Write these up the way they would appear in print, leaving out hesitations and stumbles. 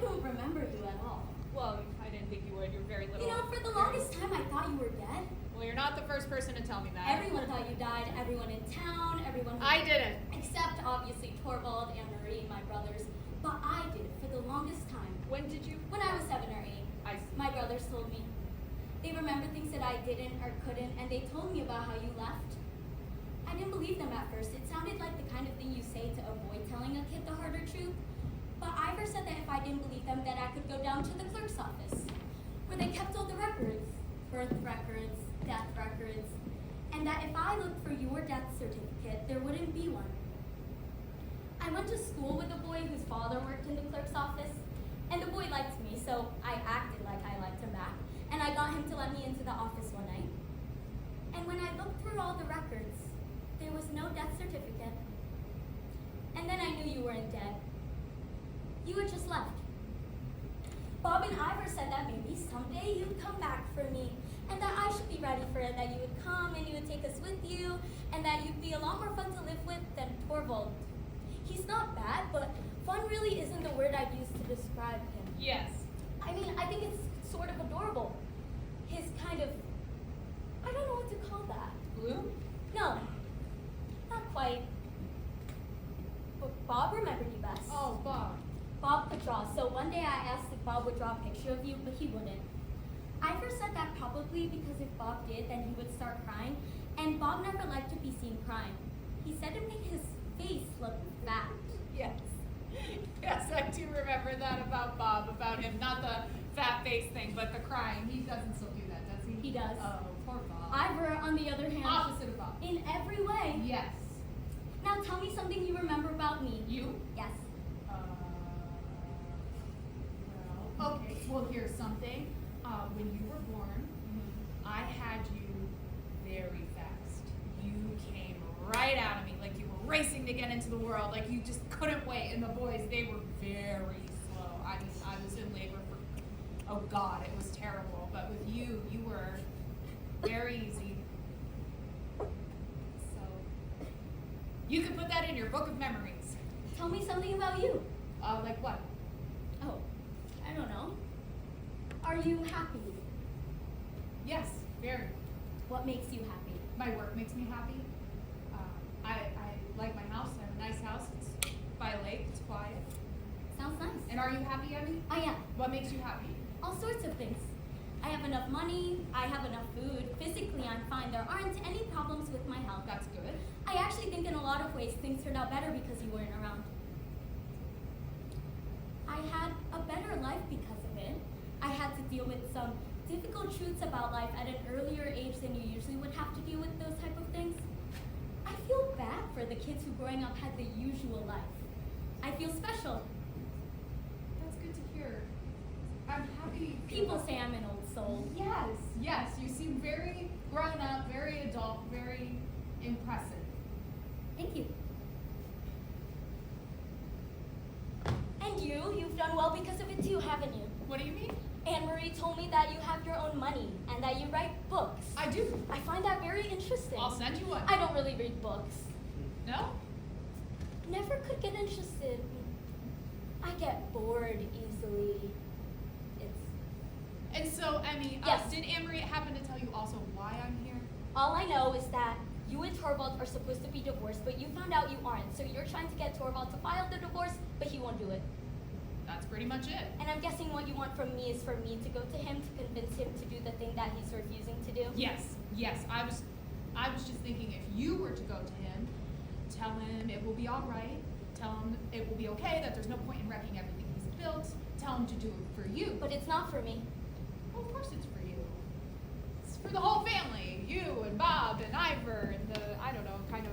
don't remember you at all. Well, I didn't think you would. You're very little. You know, for the longest time, I thought you were dead. Well, you're not the first person to tell me that. Everyone thought you died. Everyone in town. Everyone. I didn't. Except obviously Torvald, Anne Marie, and my brothers. But I did for the longest time. When did you? When I was 7 or 8. I see. My brothers told me. They remember things that I didn't or couldn't, and they told me about how you left. I didn't believe them at first. It sounded like the kind of thing you say to avoid telling a kid the harder truth. But Ivor said that if I didn't believe them, that I could go down to the clerk's office, where they kept all the records, birth records, death records, and that if I looked for your death certificate, there wouldn't be one. I went to school with a boy whose father worked in the clerk's office, and the boy liked me, so I acted like I liked him back, and I got him to let me into the office one night. And when I looked through all the records, there was no death certificate. And then I knew you weren't dead. You had just left. Bob and Ivor said that maybe someday you'd come back for me, and that I should be ready for it, that you would come and you would take us with you, and that you'd be a lot more fun to live with than Torvald. He's not bad, but fun really isn't the word I'd use to describe him. Yes. I mean, I think it's sort of adorable. His kind of, I don't know what to call that. Blue? No, not quite. But Bob remembered you best. Oh, Bob. Bob could draw, so one day I asked if Bob would draw a picture of you, but he wouldn't. Ivor said that probably because if Bob did, then he would start crying, and Bob never liked to be seen crying. He said it made his face look fat. Yes. Yes, I do remember that about Bob, about him. Not the fat face thing, but the crying. He doesn't still do that, does he? He does. Oh, poor Bob. Ivor, on the other hand, Opposite of Bob. in every way. Yes. Now tell me something you remember about me. You? Yes. Well, okay. Well, here's something. When you were born, I had you very fast. You came right out of me like you were racing to get into the world, like you just couldn't wait. And the boys, they were very slow. I mean, I was in labor for, oh God, it was terrible. But with you, you were very easy. So, you can put that in your book of memories. Tell me something about you. Like what? Oh, I don't know. Are you happy? Yes, very. What makes you happy? My work makes me happy. I like my house. I have a nice house. It's by a lake. It's quiet. Sounds nice. And are you happy, Emmy? I am. What makes you happy? All sorts of things. I have enough money. I have enough food. Physically, I'm fine. There aren't any problems with my health. That's good. I actually think in a lot of ways things turned out better because you weren't around. I had a better life because of it. I had to deal with some difficult truths about life at an earlier age than you usually would have to deal with those type of things. I feel bad for the kids who growing up had the usual life. I feel special. That's good to hear. I'm happy. People say I'm an old soul. Yes, yes. You seem very grown up, very adult, very impressive. Thank you. And you've done well because of it too, haven't you? What do you mean? Anne Marie told me that you have your own money and that you write books. I do. I find that very interesting. I'll send you one. I don't really read books. No? Never could get interested. I get bored easily. And so, Emmy, Yes. did Anne Marie happen to tell you also why I'm here? All I know is that you and Torvald are supposed to be divorced, but you found out you aren't. So you're trying to get Torvald to file the divorce, but he won't do it. That's pretty much it. And I'm guessing what you want from me is for me to go to him to convince him to do the thing that he's refusing to do? Yes, yes. I was just thinking if you were to go to him, tell him it will be all right. Tell him it will be okay, that there's no point in wrecking everything he's built. Tell him to do it for you. But it's not for me. Well, of course it's for you. It's for the whole family. You and Bob and Ivor and the, I don't know, kind of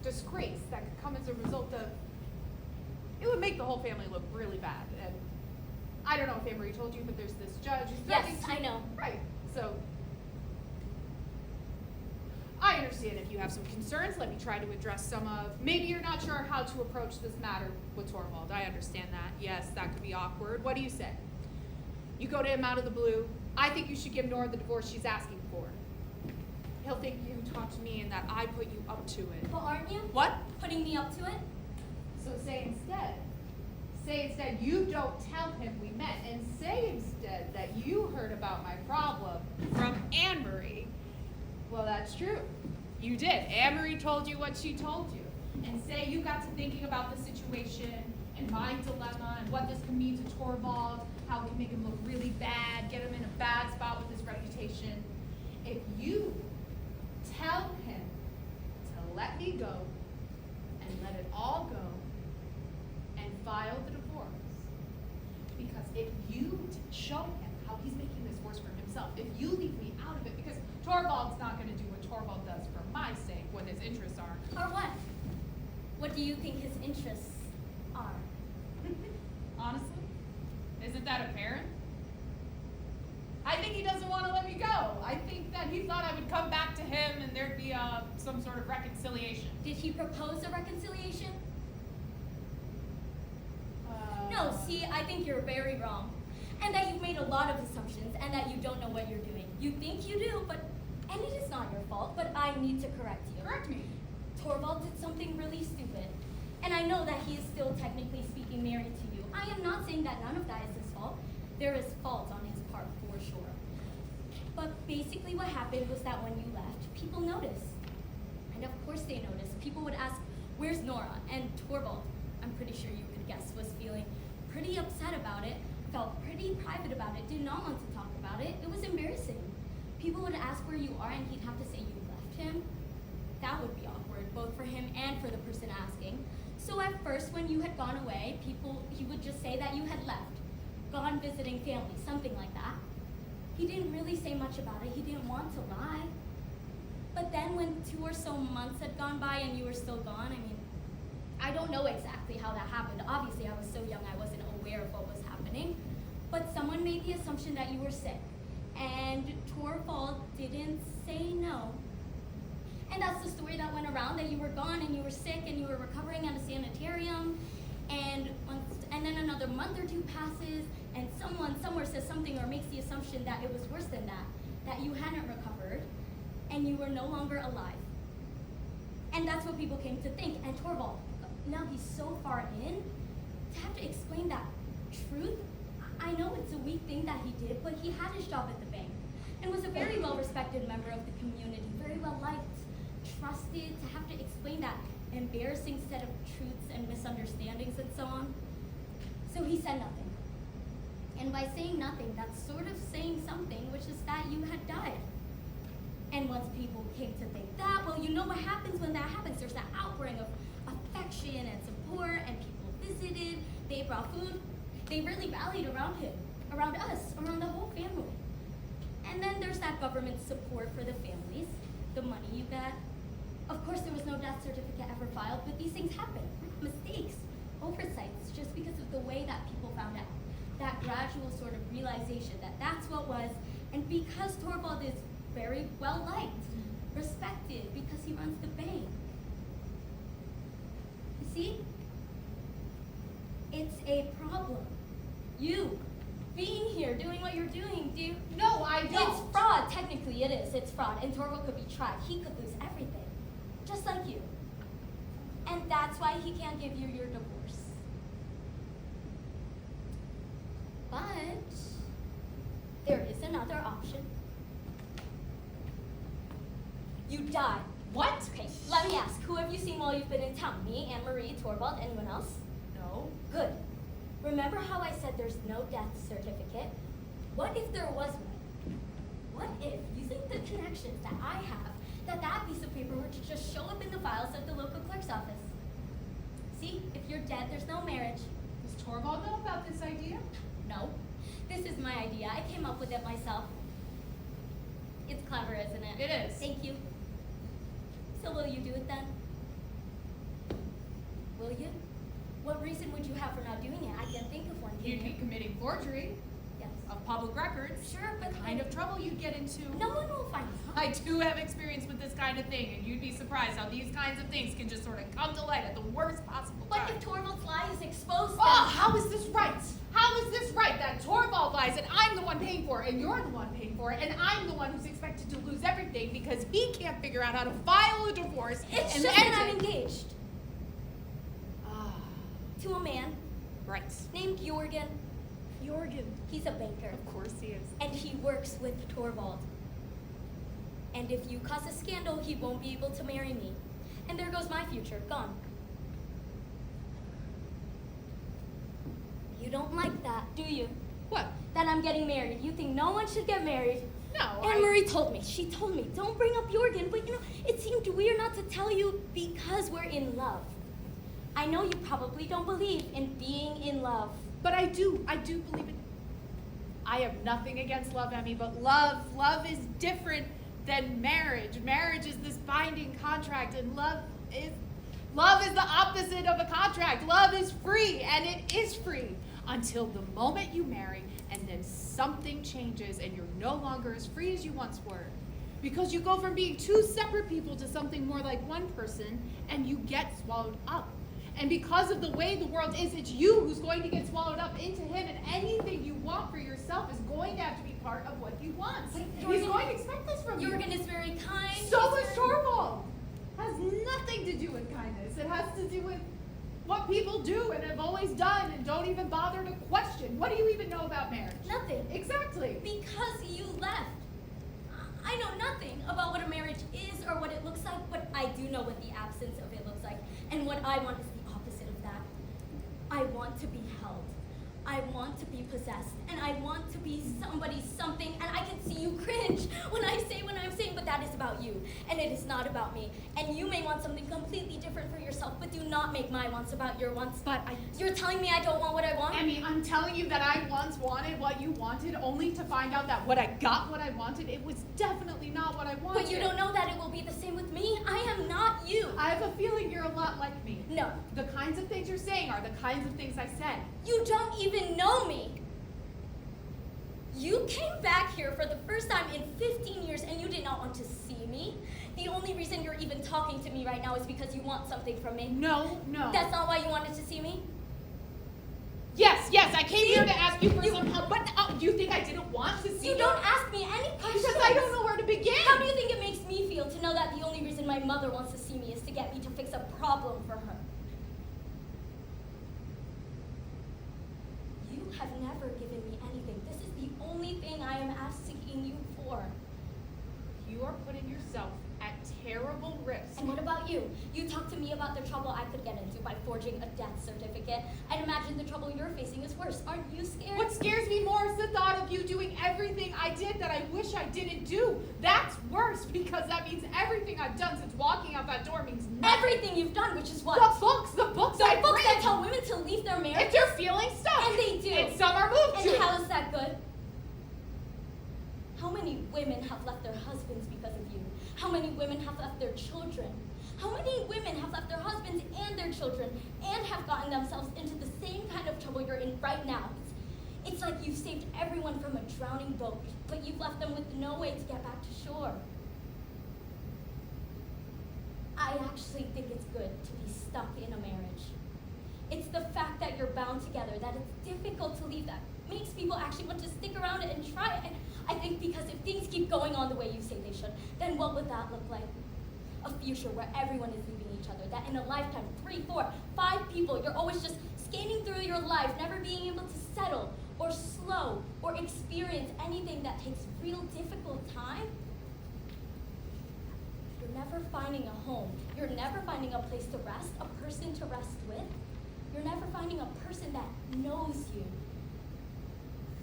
disgrace that could come as a result of, it would make the whole family look really bad. And I don't know if Anne Marie told you, but there's this judge who's Yes, threatening to- I know. Right, so I understand if you have some concerns. Let me try to address some of, maybe you're not sure how to approach this matter with Torvald. I understand that. Yes, that could be awkward. What do you say? You go to him out of the blue. I think you should give Nora the divorce she's asking for. He'll think you talked to me and that I put you up to it. But aren't you? What? Putting me up to it? So say instead, you don't tell him we met. that you heard about my problem from Anne-Marie. Well, that's true. You did. Anne-Marie told you what she told you. And say you got to thinking about the situation and my dilemma and what this could mean to Torvald, how it can make him look really bad, get him in a bad spot with his reputation. If you tell him to let me go and let it all go and file the divorce, because if you show him how he's making this worse for himself, if you leave me out of it, because Torvald's not going to do what Torvald does for my sake, what his interests are. Or what? What do you think his interests are? Honestly, isn't that apparent? I think he doesn't want to let me go. I think that he thought I would come back to him and there'd be some sort of reconciliation. Did he propose a reconciliation? No, see, I think you're very wrong. And that you've made a lot of assumptions and that you don't know what you're doing. You think you do, and it is not your fault, but I need to correct you. Correct me. Torvald did something really stupid. And I know that he is still technically speaking married to you. I am not saying that none of that is his fault. There is fault on his part for sure. But basically what happened was that when you left, people noticed. And of course they noticed. People would ask, where's Nora? And Torvald, I'm pretty sure you could guess, was feeling pretty upset about it, felt pretty private about it, did not want to talk about it. It was embarrassing. People would ask where you are and he'd have to say you left him. That would be awkward, both for him and for the person asking. So at first, when you had gone away, he would just say that you had left, gone visiting family, something like that. He didn't really say much about it. He didn't want to lie. But then when 2 or so months had gone by and you were still gone, I don't know exactly how that happened. Obviously, I was so young, I wasn't aware of what was happening. But someone made the assumption that you were sick. And Torvald didn't say no. And that's the story that went around, that you were gone and you were sick and you were recovering at a sanitarium. And then another month or two passes and someone somewhere says something or makes the assumption that it was worse than that you hadn't recovered and you were no longer alive. And that's what people came to think. And Torvald, now he's so far in, to have to explain that truth, I know it's a weak thing that he did, but he had his job at the bank and was a very well-respected member of the community, very well-liked, trusted, to have to explain that embarrassing set of truths and misunderstandings and so on. So he said nothing. And by saying nothing, that's sort of saying something, which is that you had died. And once people came to think that, well, you know what happens when that happens. There's that outpouring of affection and support, and people visited, they brought food. They really rallied around him, around us, around the whole family. And then there's that government support for the families, the money you get. Of course, there was no death certificate ever filed, but these things happen. Mistakes, oversights, just because of the way that people found out. That gradual sort of realization that that's what was, and because Torvald is very well liked, respected, because he runs the bank. You see? It's a problem. You being here, doing what you're doing, No, I don't. It's fraud. Technically, it is. It's fraud. And Torvald could be tried. He could lose everything. Just like you. And that's why he can't give you your divorce. But there is another option. You die. What? Okay, let me ask. Who have you seen while you've been in town? Me, Anne-Marie, Torvald, anyone else? No. Good. Remember how I said there's no death certificate? What if there was one? What if, using the connections that I have, that piece of paper were to just show up in the files of the local clerk's office? See, if you're dead, there's no marriage. Does Torvald know about this idea? No. This is my idea. I came up with it myself. It's clever, isn't it? It is. Thank you. So will you do it then? Will you? What reason would you have for not doing it? I can't think of one. Can You'd you? be committing forgery Yes. of public records. Sure, but The kind of trouble you'd get into. no one will find out. I do have experience with this kind of thing, and you'd be surprised how these kinds of things can just sort of come to light at the worst possible But time. if Torvald's lie is exposed, then Oh, how is this right? How is this right that Torvald lies and I'm the one paying for it and you're the one paying for it and I'm the one who's expected to lose everything because he can't figure out how to file a divorce it's and just end that I'm it? engaged Ah, to a man right. named Jorgen. Jorgen. He's a banker. Of course he is. And he works with Torvald. And if you cause a scandal, he won't be able to marry me. And there goes my future, gone. You don't like that, do you? What? That I'm getting married. You think no one should get married? No, Anne-Marie told me. She told me, don't bring up Jorgen, but it seemed weird not to tell you because we're in love. I know you probably don't believe in being in love. But I do believe it. I have nothing against love, Emmy, but love is different than marriage. Marriage is this binding contract, and love is the opposite of a contract. Love is free, and it is free until the moment you marry, and then something changes, and you're no longer as free as you once were. Because you go from being two separate people to something more like one person, and you get swallowed up. And because of the way the world is, it's you who's going to get swallowed up into him, and anything you want for yourself is going to have to be part of what he wants. He's going to expect this from you. Jorgen is very kind. So is Torvald. Has nothing to do with kindness. It has to do with what people do and have always done and don't even bother to question. What do you even know about marriage? Nothing. Exactly. Because you left. I know nothing about what a marriage is or what it looks like, but I do know what the absence of it looks like. And what I want is the opposite of that. I want to be held. I want to be possessed. And I want to be somebody, something. And I can see you cringe when I say what I'm saying, but that is about you. And it is not about me. And you may want something completely different for yourself, but do not make my wants about your wants. You're telling me I don't want what I want? Emmy, I'm telling you that I once wanted what you wanted, only to find out that what I got what I wanted, it was definitely not what I wanted. But you don't know that it will be the same with me. I am not you. I have a feeling you're a lot like me. No. The kinds of things you're saying are the kinds of things I said. You don't even know me. You came back here for the first time in 15 years and you did not want to see me. The only reason you're even talking to me right now is because you want something from me. No. That's not why you wanted to see me? Yes, I came here to ask you for some help, but do you think I didn't want to see you? You don't ask me any questions. Because I don't know where to begin. How do you think it makes me feel to know that the only reason my mother wants to see me is to get me to fix a problem for her? You have never given me anything. This is the only thing I am asking you for. You are putting yourself at terrible risk. And what about you? You talked to me about the trouble I could get into by forging a death certificate. I'd imagine the trouble you're facing is worse. Aren't you scared? What scares me more is the thought of you doing everything I did that I wish I didn't do. That's worse because that means everything I've done since walking out that door means nothing. Everything you've done, which is what? The books I've books that tell women to leave their marriage. If they're feeling stuck. And they do. And some are moved to. And how is that good? How many women have left their husbands because of you? How many women have left their children? How many women have left their husbands and their children and have gotten themselves into the same kind of trouble you're in right now? It's like you've saved everyone from a drowning boat, but you've left them with no way to get back to shore. I actually think it's good to be stuck in a marriage. It's the fact that you're bound together, that it's difficult to leave, that makes people actually want to stick around and try. And I think because if things keep going on the way you say they should, then what would that look like? A future where everyone is leaving each other, that in a lifetime, 3, 4, 5 people, you're always just skating through your life, never being able to settle or slow or experience anything that takes real difficult time. You're never finding a home. You're never finding a place to rest, a person to rest with. You're never finding a person that knows you.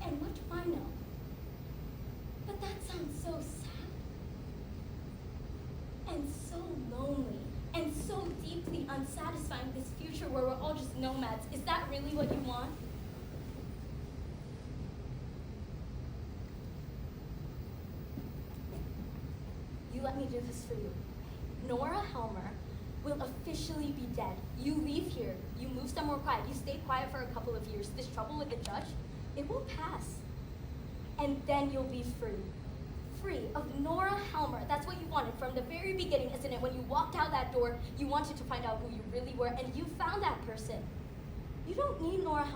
And what do I know? But that sounds so sad. And so lonely. And so deeply unsatisfying, this future where we're all just nomads. Is that really what you want? You let me do this for you. Nora Helmer will officially be dead. You leave here, you move somewhere quiet, you stay quiet for a couple of years. This trouble with the judge, it will pass. And then you'll be free. Free of Nora Helmer. That's what you wanted from the very beginning, isn't it? When you walked out that door, you wanted to find out who you really were, and you found that person. You don't need Nora Helmer.